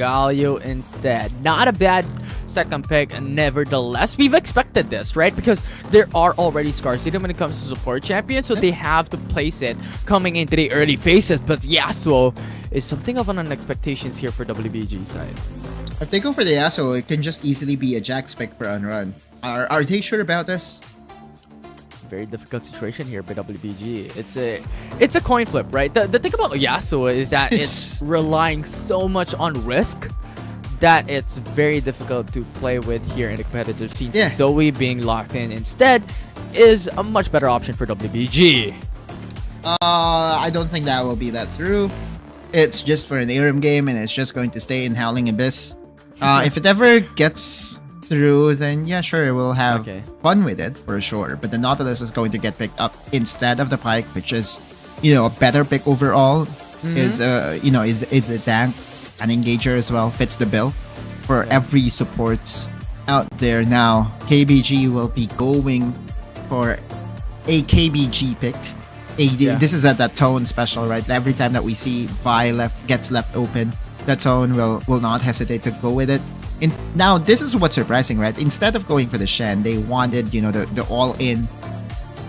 Galio instead. Not a bad second pick, nevertheless. We've expected this, right? Because there are already scarcity when it comes to support champions, so they have to place it coming into the early phases. But Yasuo is something of an expectations here for WBG side. If they go for the Yasuo, it can just easily be a Jack spec per unrun. Are they sure about this? Very difficult situation here by WBG. It's a coin flip, right? The thing about Yasuo is that it's relying so much on risk that it's very difficult to play with here in the competitive scene. Yeah. Zoe being locked in instead is a much better option for WBG. I don't think that will be that through. It's just for an ARM game, and it's just going to stay in Howling Abyss. If it ever gets through, then yeah, sure, we'll have fun with it for sure. But the Nautilus is going to get picked up instead of the Pike, which is, a better pick overall. Is a tank, an engager as well, fits the bill for every supports out there now. KBG will be going for a KBG pick. This is at that tone special, right? Every time that we see Vi gets left open, the tone will not hesitate to go with it. And now this is what's surprising, right? Instead of going for the Shen, they wanted, the all-in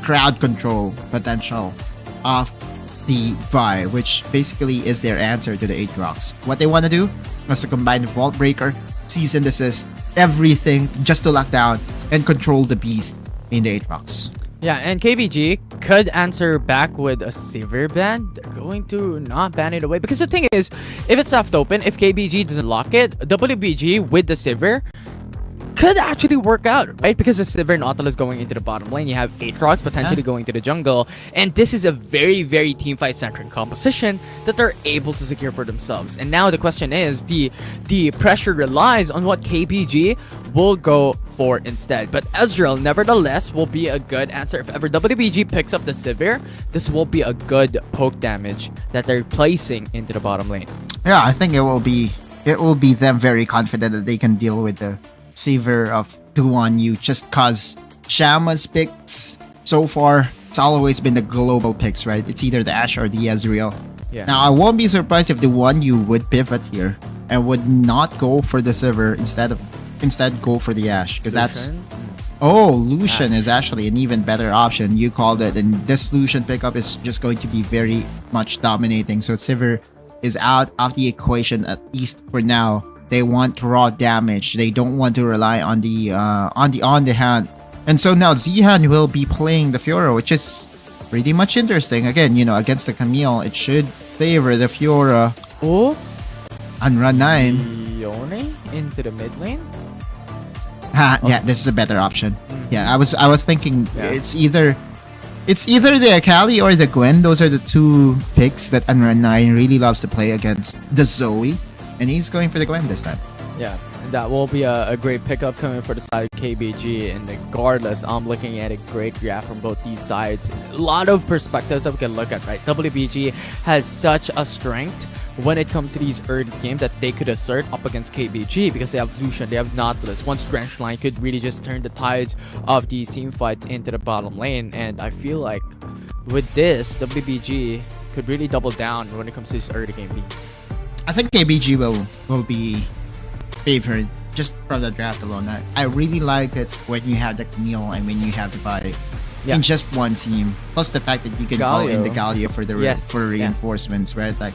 crowd control potential of the Vi, which basically is their answer to the Aatrox. What they want to do is to combine Vault Breaker, Cease and Desist, everything just to lock down and control the beast in the Aatrox. Yeah, and KBG could answer back with a severe ban. They're going to not ban it away. Because the thing is, if it's left open, if KBG doesn't lock it, WBG with the Sivir could actually work out, right? Because the Sivir Nautilus going into the bottom lane, you have Aatrox potentially going to the jungle, and this is a very, very teamfight centric composition that they're able to secure for themselves. And now the question is, the pressure relies on what KBG will go for instead. But Ezreal, nevertheless, will be a good answer. If ever WBG picks up the Sivir, this will be a good poke damage that they're placing into the bottom lane. Yeah, I think it will be them very confident that they can deal with the Sivir of 2-on-U, just cause Shaman's picks so far, it's always been the global picks, right? It's either the Ashe or the Ezreal. Yeah. Now, I won't be surprised if the 1-U would pivot here and would not go for the Sivir, instead go for the Ashe, because that's Lucian is actually an even better option. You called it, and this Lucian pickup is just going to be very much dominating. So Sivir is out of the equation, at least for now. They want raw damage. They don't want to rely on the hand. And so now Zihan will be playing the Fiora, which is pretty much interesting. Again, against the Camille, it should favor the Fiora. Oh, on run 9. Yone into the mid lane. Yeah, this is a better option. Yeah, I was thinking it's either the Akali or the Gwen. Those are the two picks that Unrun 9 really loves to play against the Zoe. And he's going for the Gwen this time. Yeah, that will be a great pickup coming for the side of KBG. And regardless, I'm looking at a great graph from both these sides. A lot of perspectives that we can look at, right? WBG has such a strength when it comes to these early games that they could assert up against KBG, because they have Lucian, they have Nautilus. One Strength line could really just turn the tides of these team fights into the bottom lane. And I feel like with this, WBG could really double down when it comes to these early game beats. I think KBG will be favored just from the draft alone. I really like it when you have the Camille and when you have the Vi in just one team. Plus the fact that you can call in the Galio for the reinforcements, right? Like,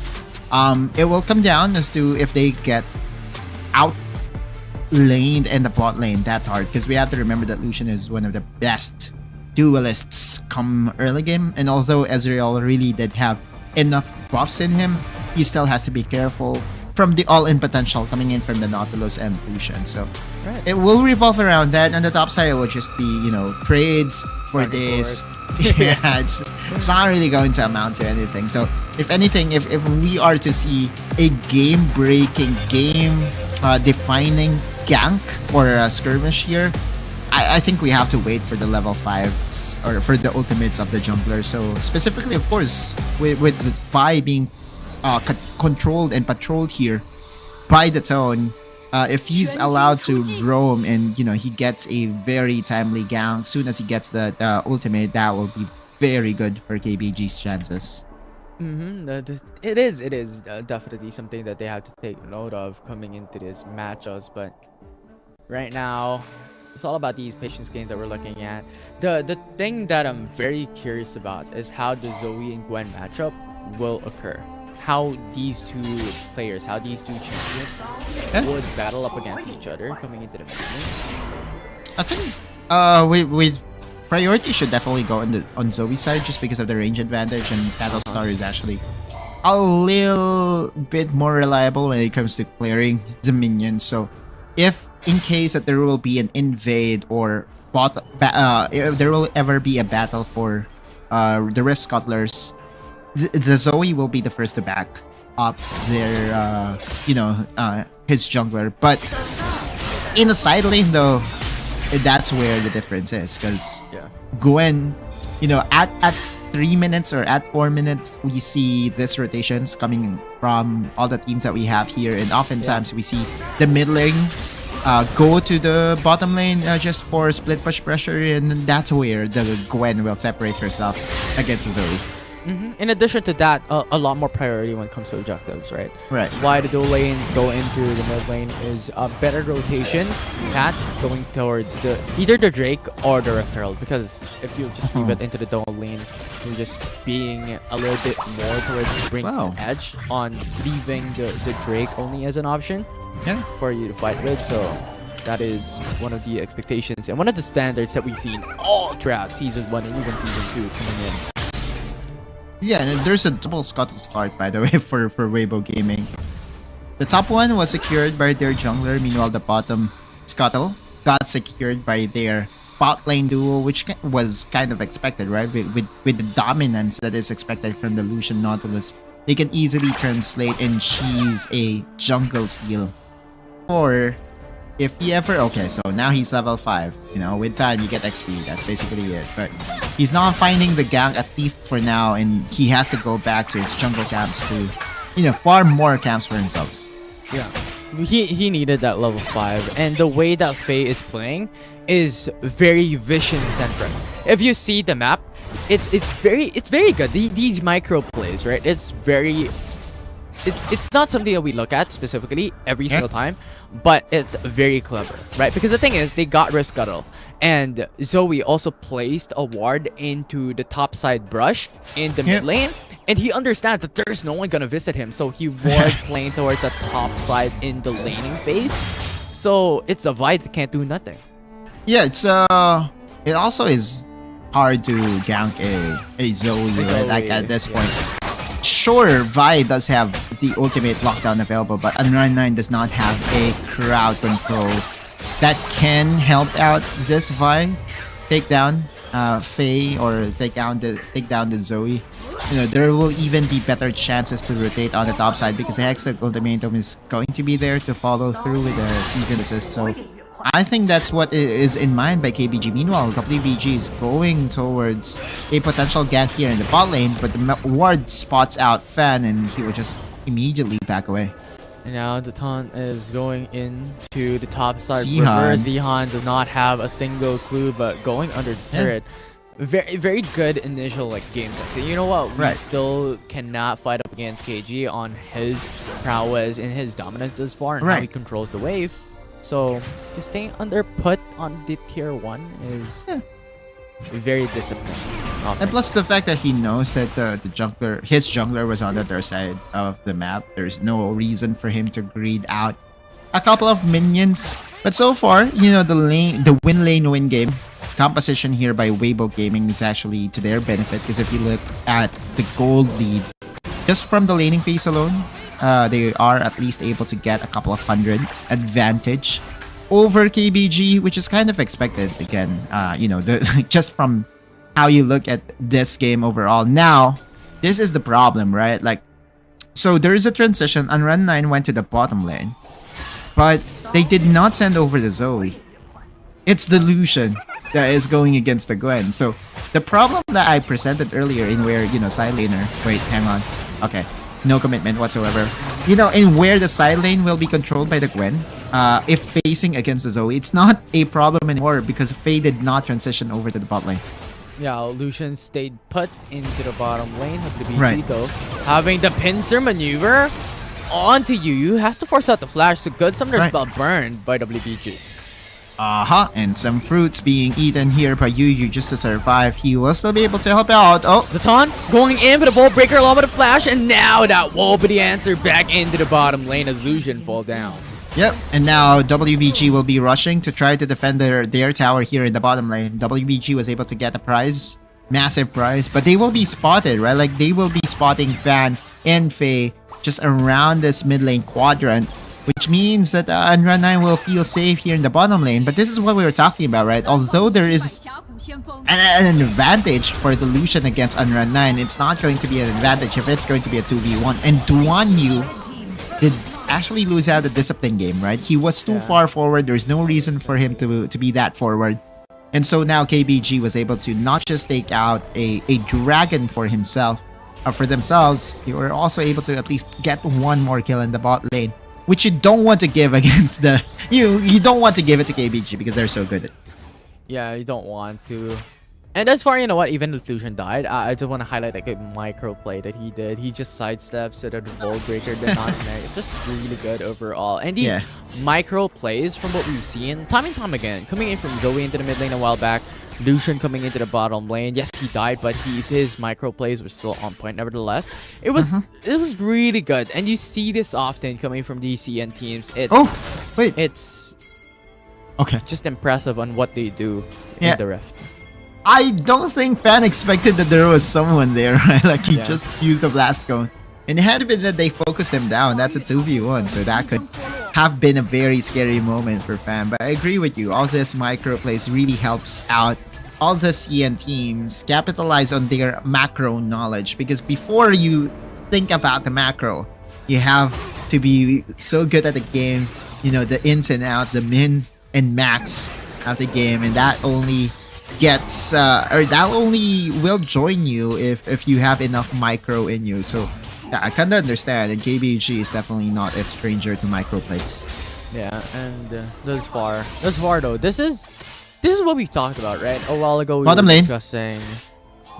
it will come down as to if they get out laned in the bot lane that hard, because we have to remember that Lucian is one of the best duelists come early game, and although Ezreal really did have enough buffs in him, he still has to be careful from the all-in potential coming in from the Nautilus and Lucian. So it will revolve around that. On the top side, it will just be, trades for this. Yeah, it's not really going to amount to anything. So if anything, if we are to see a game-breaking, game-defining gank or a skirmish here, I think we have to wait for the level 5s or for the ultimates of the jungler. So specifically, of course, with the Vi being controlled and patrolled here by the tone, if he's allowed to roam and he gets a very timely gank soon as he gets the ultimate, that will be very good for KBG's chances. It is definitely something that they have to take note of coming into these matchups. But right now, it's all about these patience games that we're looking at. The thing that I'm very curious about is how the Zoe and Gwen matchup will occur. How these two players, how these two champions would battle up against each other coming into the match. I think we priority should definitely go on Zoe's side just because of the range advantage, and Battlestar is actually a little bit more reliable when it comes to clearing the minions. So if in case that there will be an invade or if there will ever be a battle for the Rift Scuttlers, the Zoe will be the first to back up their his jungler. But in the side lane though, that's where the difference is, because Gwen, at 3 minutes or at 4 minutes, we see this rotations coming from all the teams that we have here, and oftentimes we see the mid lane go to the bottom lane just for split push pressure, and that's where the Gwen will separate herself against the Zoe. In addition to that, a lot more priority when it comes to objectives, right? Right. Why the dual lanes go into the mid lane is a better rotation path going towards either the Drake or the Rift Herald, because if you just leave it into the dual lane, you're just being a little bit more towards Brink's edge on leaving the Drake only as an option for you to fight with. So that is one of the expectations and one of the standards that we've seen all throughout Season 1 and even Season 2 coming in. Yeah, and there's a double Scuttle start, by the way, for Weibo Gaming. The top one was secured by their jungler, meanwhile the bottom Scuttle got secured by their bot lane duo, which was kind of expected, right? With the dominance that is expected from the Lucian Nautilus, they can easily translate and cheese a jungle steal. Or if he ever... Okay, so now he's level 5. With time you get XP. That's basically it. But he's not finding the gank, at least for now, and he has to go back to his jungle camps to, farm more camps for himself. Yeah. He needed that level 5. And the way that Faye is playing is very vision-centric. If you see the map, it's very good. These micro plays, right? It's not something that we look at specifically every single time, but it's very clever, right? Because the thing is, they got Rift Scuttle, and Zoe also placed a ward into the top side brush in the mid lane, and he understands that there's no one gonna visit him, so he was playing towards the top side in the laning phase. So it's a Vi that can't do nothing. Yeah, it also is hard to gank a Zoe, right? Like at this point. Sure, Vi does have the ultimate lockdown available, but Unrun 9 does not have a crowd control that can help out this Vi take down Faye or take down the Zoe. There will even be better chances to rotate on the top side because the Hexa ultimatum is going to be there to follow through with the season assist. So I think that's what is in mind by KBG. Meanwhile, WBG is going towards a potential gank here in the bot lane, but the ward spots out Fan and he will just immediately back away. And now the taunt is going into the top side. Zihan does not have a single clue, but going under the turret. Very, very good initial game. You know what? We still cannot fight up against KG on his prowess and his dominance as far and how he controls the wave. So just staying under put on the tier 1 is very disciplined. And plus the fact that he knows that his jungler was on the other side of the map. There's no reason for him to greed out a couple of minions. But so far, the win game composition here by Weibo Gaming is actually to their benefit, because if you look at the gold lead, just from the laning phase alone, they are at least able to get a couple of 100 advantage over KBG, which is kind of expected. Again, just from how you look at this game overall. Now, this is the problem, right? So there is a transition. Unrun 9 went to the bottom lane, but they did not send over the Zoe. It's the Lucian that is going against the Gwen. So the problem that I presented earlier in where, side laner... Wait, hang on. Okay. No commitment whatsoever. In where the side lane will be controlled by the Gwen, if facing against the Zoe, it's not a problem anymore because Faye did not transition over to the bot lane. Yeah, Lucian stayed put into the bottom lane of the BG Right. though. Having the pincer maneuver onto Yu has to force out the flash. So good summoner Right. spell burned by WBG. And some fruits being eaten here by Yu just to survive. He will still be able to help out. Oh, The taunt going in with a wall breaker along with a flash, and now that wall but the answer back into the bottom lane as Lucian fall down. yep. And now WBG will be rushing to try to defend their tower here in the bottom lane. WBG was able to get a prize, massive prize, but they will be spotted, right? Like they will be spotting Fan and Faye just around this mid lane quadrant, which means that Unrun 9 will feel safe here in the bottom lane. But this is what we were talking about, right? Although there is an advantage for the Lucian against Unrun 9, it's not going to be an advantage if it's going to be a 2v1. And Duan Yu did actually lose out the discipline game, right? He was too far forward. There's no reason for him to be that forward. And so now KBG was able to not just take out a dragon for himself, for themselves, they were also able to at least get one more kill in the bot lane, which you don't want to give against the you don't want to give it to KBG because they're so good at it. Yeah, you don't want to. And as far, you know what, even if Lucian died, I just want to highlight like a micro play that he did. He just sidesteps so that the wall breaker did not connect. It's just really good overall. And these micro plays, from what we've seen time and time again, coming in from Zoe into the mid lane a while back, Lucian coming into the bottom lane. Yes, he died, but his micro plays were still on point. Nevertheless, it was really good, and you see this often coming from DCN teams. It's okay, just impressive on what they do in the Rift. I don't think Fan expected that there was someone there, right? Like he just used the blast cone. And it had been that they focused him down. That's a 2v1, so that could have been a very scary moment for Fan. But I agree with you. All this micro plays really helps out all the CN teams capitalize on their macro knowledge. Because before you think about the macro, you have to be so good at the game. You know, the ins and outs, the min and max of the game. And that only gets that only will join you if you have enough micro in you. So yeah, I kind of understand, and KBG is definitely not a stranger to micro plays. Yeah, and thus far though, this is what we talked about, right? A while ago we were discussing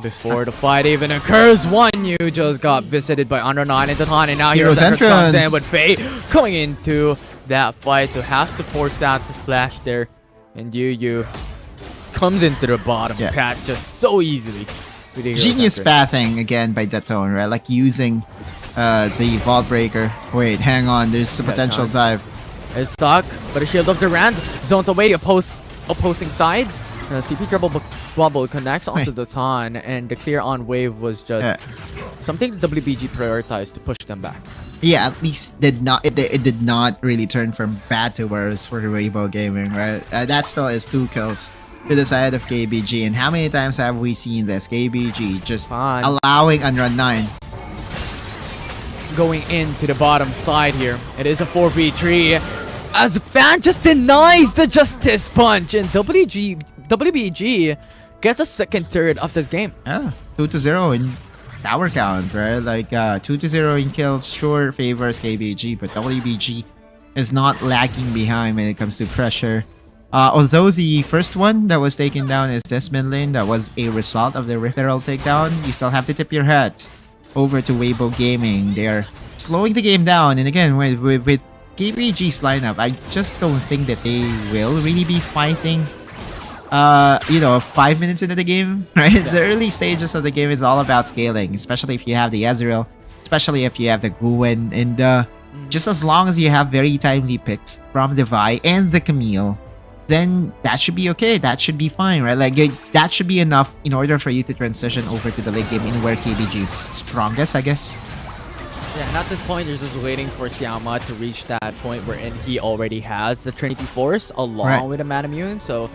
before the fight even occurs. One you just got visited by Under 9 and Tatan, and now Hero's Entrance comes in with Faye going into that fight, so has to force out the flash there, and you comes into the bottom path just so easily. Genius pathing again by Datone, right? Like using the Vault Breaker. Wait, hang on. There's a potential dive. It's stuck, but a shield of Durant zones away opposing side. CP Triple Bubble connects onto the Ton, and the clear on wave was just something WBG prioritized to push them back. Yeah, at least it did not really turn from bad to worse for Rainbow Gaming, right? That still is 2 kills to the side of KBG. And how many times have we seen this? KBG just allowing Unrun 9 going into the bottom side here. It is a 4v3 as Fan just denies the Justice Punch, and WBG gets a second third of this game. 2-0 in tower count, right? Like 2-0 in kills sure favors KBG, but WBG is not lagging behind when it comes to pressure. Although the first one that was taken down is this mid lane, that was a result of the literal takedown, you still have to tip your hat over to Weibo Gaming. They're slowing the game down, and again, with KBG's lineup, I just don't think that they will really be fighting 5 minutes into the game, right? The early stages of the game is all about scaling, especially if you have the Ezreal, especially if you have the Gwen, and just as long as you have very timely picks from the Vi and the Camille, then that should be okay. That should be fine, right? Like that should be enough in order for you to transition over to the late game in where KBG is strongest, I guess. Yeah, and at this point, you're just waiting for Siama to reach that point wherein he already has the Trinity Force along with a Manamune. So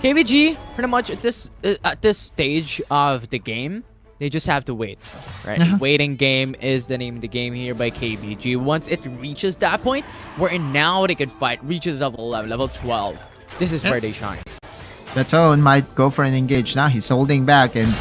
KBG, pretty much at this stage of the game, they just have to wait, right? Waiting game is the name of the game here by KBG. Once it reaches that point, wherein now they can fight, reaches level 11, level 12. This is where they shine. Datone might go for an engage now. He's holding back, and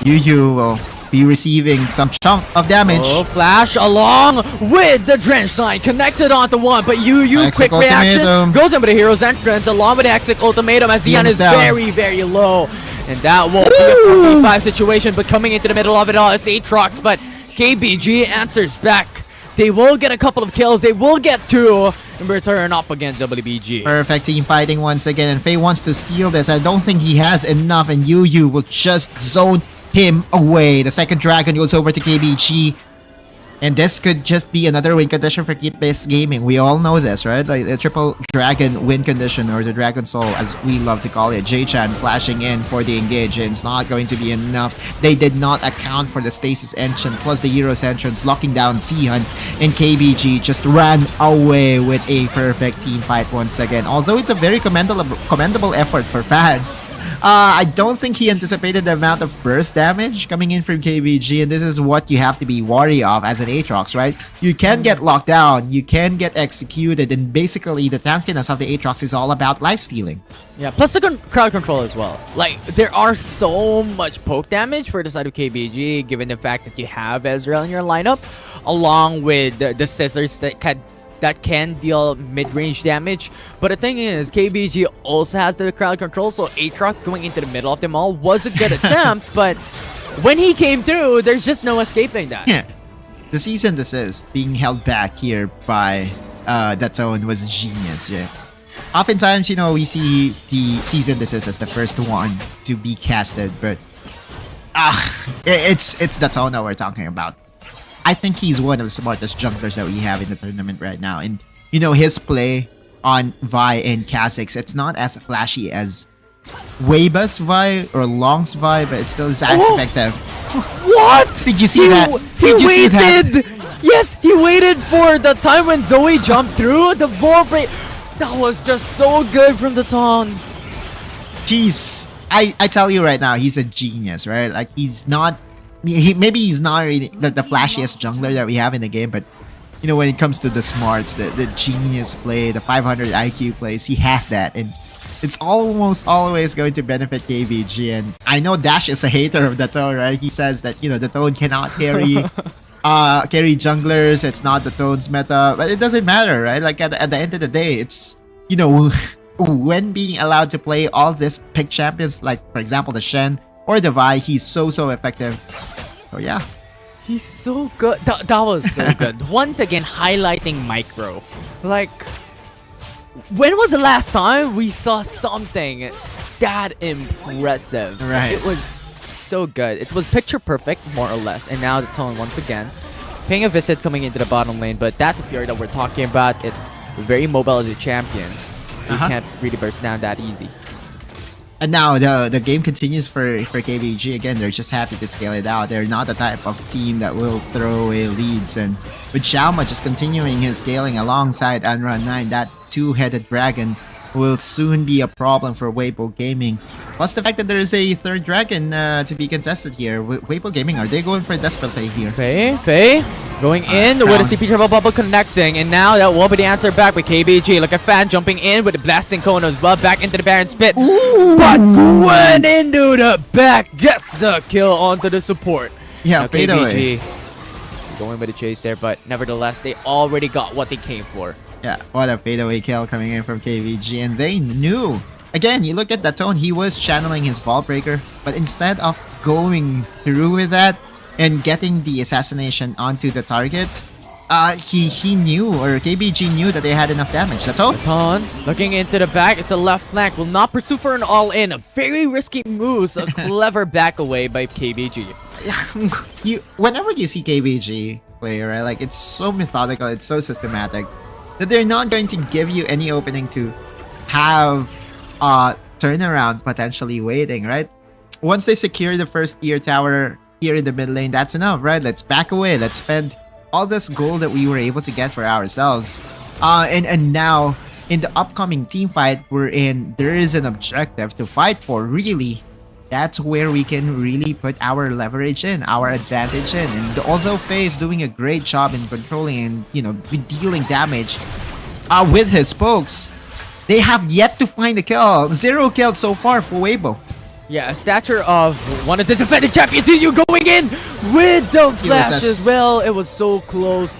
Yu will be receiving some chunk of damage. Oh, flash along with the Drench Line connected onto one, but Yu quick reaction goes in with the Hero's Entrance along with the Hexic Ultimatum as Zion is very, very low. And that will be a 4v5 situation, but coming into the middle of it all, it's Aatrox, but KBG answers back. They will get a couple of kills. They will get 2 in return up against WBG. Perfect team fighting once again, and Faye wants to steal this. I don't think he has enough, and Yu will just zone him away. The second dragon goes over to KBG. And this could just be another win condition for Keep-Based Gaming. We all know this, right? Like the triple dragon win condition, or the Dragon Soul as we love to call it. J-Chan flashing in for the engage, and it's not going to be enough. They did not account for the Stasis entrance plus the Hero's entrance, locking down Sihan, and KBG just ran away with a perfect team fight once again. Although it's a very commendable effort for Fad. I don't think he anticipated the amount of burst damage coming in from KBG, and this is what you have to be wary of as an Aatrox, right? You can get locked down, you can get executed, and basically the tankiness of the Aatrox is all about life stealing. Yeah, plus the crowd control as well. Like, there are so much poke damage for the side of KBG, given the fact that you have Ezreal in your lineup, along with the scissors that can deal mid-range damage. But the thing is, KBG also has the crowd control, so Aatrox going into the middle of them all was a good attempt, but when he came through, there's just no escaping that. Yeah. The cease and desist being held back here by Datone was genius, yeah. Oftentimes, you know, we see the cease and desist as the first one to be casted, but it's Datone that we're talking about. I think he's one of the smartest junglers that we have in the tournament right now. And, you know, his play on Vi and Kha'Zix, it's not as flashy as Weiba's Vi or Long's Vi, but it still is as effective. What? Did you see that? Did you see that? Yes, he waited for the time when Zoe jumped through the ball break. That was just so good from the Ton. I tell you right now, he's a genius, right? Like, he's not... maybe he's not really the flashiest jungler that we have in the game, but you know, when it comes to the smarts, the genius play, the 500 IQ plays, he has that, and it's almost always going to benefit KBG. And I know Dash is a hater of Datone, right? He says that, you know, Datone cannot carry carry junglers. It's not Datone's meta, but it doesn't matter, right? Like at the end of the day, it's, you know, when being allowed to play all these pick champions, like for example the Shen or the Vi, he's so effective. So yeah. He's so good. That was so good. Once again, highlighting micro. Like, when was the last time we saw something that impressive? Right. It was so good. It was picture perfect, more or less. And now the Tone once again paying a visit coming into the bottom lane. But that's a Fury that we're talking about. It's very mobile as a champion. You can't really burst down that easy. And now the game continues for KBG. Again, they're just happy to scale it out. They're not the type of team that will throw away leads. And with Xiaoma just continuing his scaling alongside Unrun 9, that two-headed dragon will soon be a problem for Weibo Gaming. Plus the fact that there is a third dragon to be contested here. Weibo Gaming, are they going for a desperate play here? Faye going in with a CP Turbo Bubble connecting, and now that will be the answer back with KBG. Look at Fan jumping in with the blasting cone as well, back into the Baron's pit. Ooh. But Gwen into the back gets the kill onto the support. Yeah, now KBG going with the chase there, but nevertheless, they already got what they came for. Yeah, what a fadeaway kill coming in from KBG, and they knew. Again, you look at Datone, he was channeling his Ball Breaker, but instead of going through with that and getting the assassination onto the target, he knew, or KBG knew that they had enough damage. Datone looking into the back, it's a left flank, will not pursue for an all-in. A very risky move, a clever back away by KBG. Whenever you see KBG play, right, like it's so methodical, it's so systematic, that they're not going to give you any opening to have turnaround potentially waiting, right? Once they secure the first tier tower here in the mid lane, that's enough, right? Let's back away. Let's spend all this gold that we were able to get for ourselves. And now, in the upcoming team fight we're in, there is an objective to fight for, really. That's where we can really put our leverage in, our advantage in. And although Faye is doing a great job in controlling and, you know, dealing damage with his pokes, they have yet to find a kill. 0 kills so far for Weibo. Yeah, a stature of one of the defending champions. You going in with the flash as well. It was so close.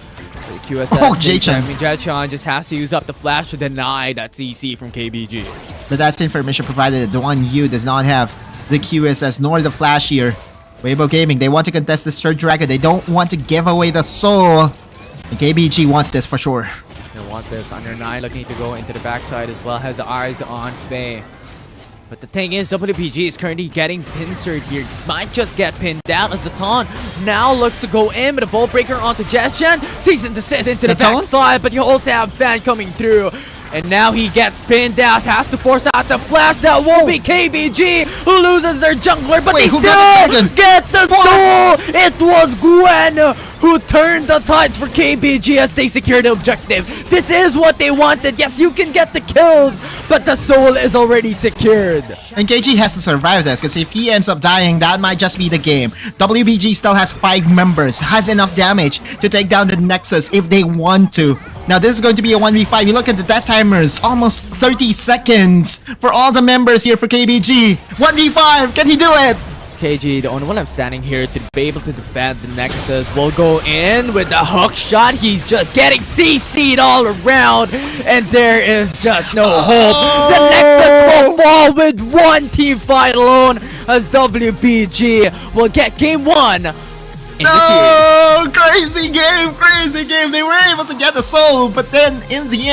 QSS. Oh, J-Chan. I mean, J-Chan just has to use up the flash to deny that CC from KBG. But that's the information provided. The one you does not have the QSS nor the Flash here. Weibo Gaming, they want to contest this third dragon. They don't want to give away the soul. And KBG wants this for sure. They want this. Under 9 looking to go into the backside as well. Has eyes on Faye. But the thing is, WBG is currently getting pincered here. Might just get pinned down as the Taunt now looks to go in with a Volt Breaker onto Jeshan. Cease and desist into the backside, but you also have Fan coming through. And now he gets pinned out, has to force out the flash. That won't be KBG who loses their jungler, but they still get the soul. It was Gwen who turned the tides for KBG as they secure the objective. This is what they wanted. Yes, you can get the kills, but the soul is already secured. And KG has to survive this, because if he ends up dying, that might just be the game. WBG still has 5 members, has enough damage to take down the Nexus if they want to. Now this is going to be a 1v5. You look at the death timers, almost 30 seconds for all the members here for KBG. 1v5, can he do it? KG, the only one I'm standing here to be able to defend the Nexus, will go in with the hook shot. He's just getting CC'd all around, and there is just no hope. The Nexus will fall with one team fight alone as WBG will get game 1 in the series. Crazy game, crazy game. They were able to get the soul, but then in the end,